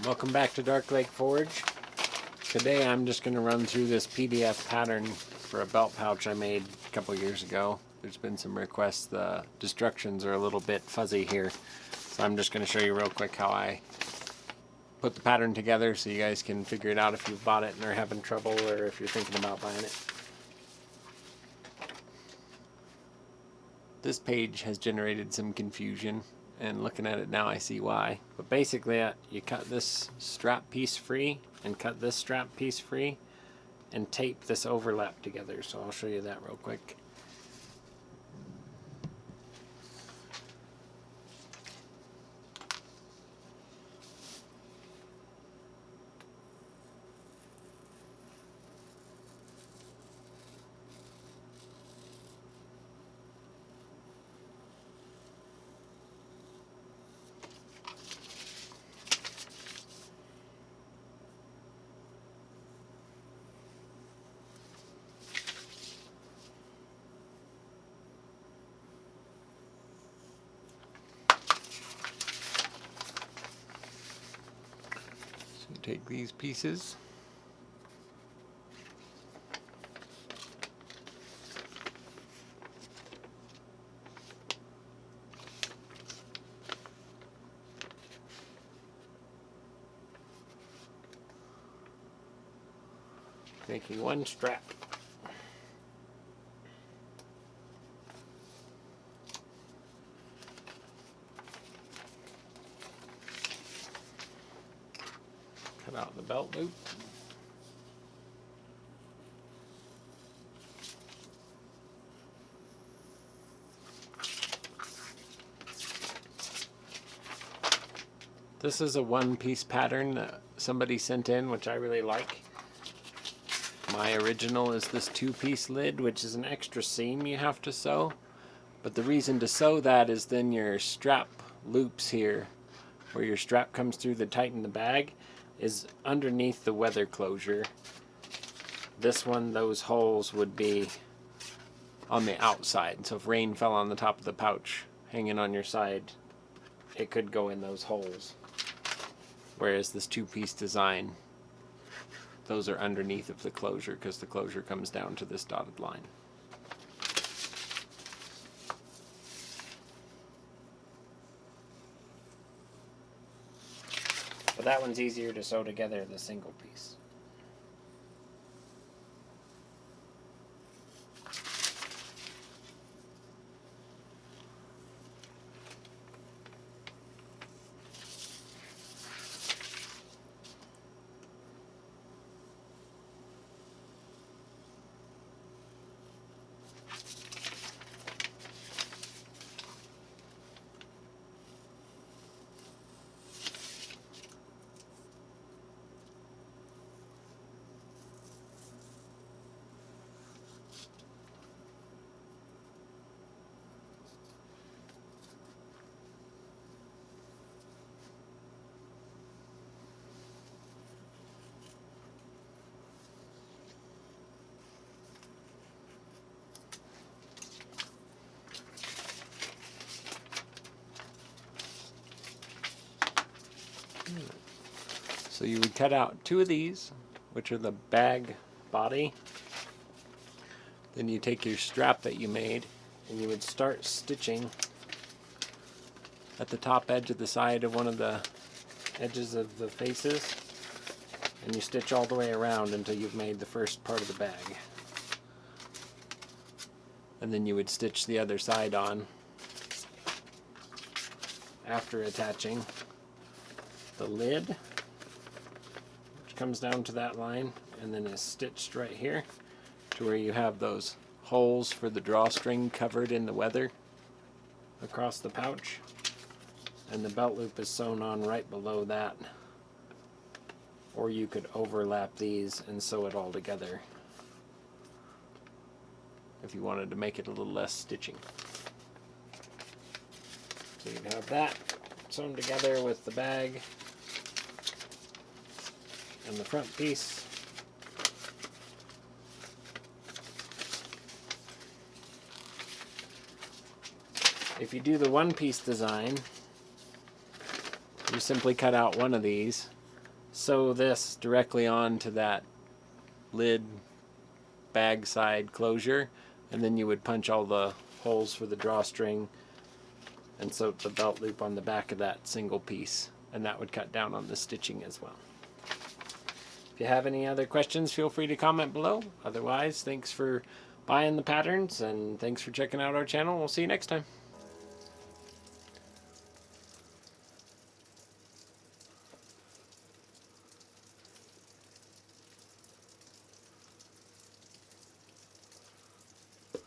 Welcome back to Dark Lake Forge. Today I'm just going to run through this PDF pattern for a belt pouch I made a couple years ago. There's been some requests. The instructions are a little bit fuzzy here, so I'm just going to show you real quick how I put the pattern together so you guys can figure it out if you've bought it and are having trouble, or if you're thinking about buying it. This page has generated some confusion, and looking at it now I see why. But basically you cut this strap piece free and cut this strap piece free and tape this overlap together. So I'll show you that real quick. So you take these pieces, making one strap. Cut out the belt loop. This is a one-piece pattern that somebody sent in, which I really like. My original is this two-piece lid, which is an extra seam you have to sew. But the reason to sew that is then your strap loops here, where your strap comes through to tighten the bag, is underneath the weather closure. This one, those holes would be on the outside. So if rain fell on the top of the pouch hanging on your side, it could go in those holes. Whereas this two-piece design, those are underneath of the closure because the closure comes down to this dotted line. But that one's easier to sew together, the single piece. So you would cut out two of these, which are the bag body. Then you take your strap that you made and you would start stitching at the top edge of the side of one of the edges of the faces, and you stitch all the way around until you've made the first part of the bag. And then you would stitch the other side on after attaching the lid, which comes down to that line and then is stitched right here to where you have those holes for the drawstring covered in the weather across the pouch, and the belt loop is sewn on right below that. Or you could overlap these and sew it all together if you wanted to make it a little less stitching. So you'd have that sewn together with the bag and the front piece. If you do the one-piece design, you simply cut out one of these sew this directly onto that lid bag side closure, and then you would punch all the holes for the drawstring and sew the belt loop on the back of that single piece, and that would cut down on the stitching as well. If you have any other questions, feel free to comment below. Otherwise, thanks for buying the patterns, and thanks for checking out our channel. We'll see you next time.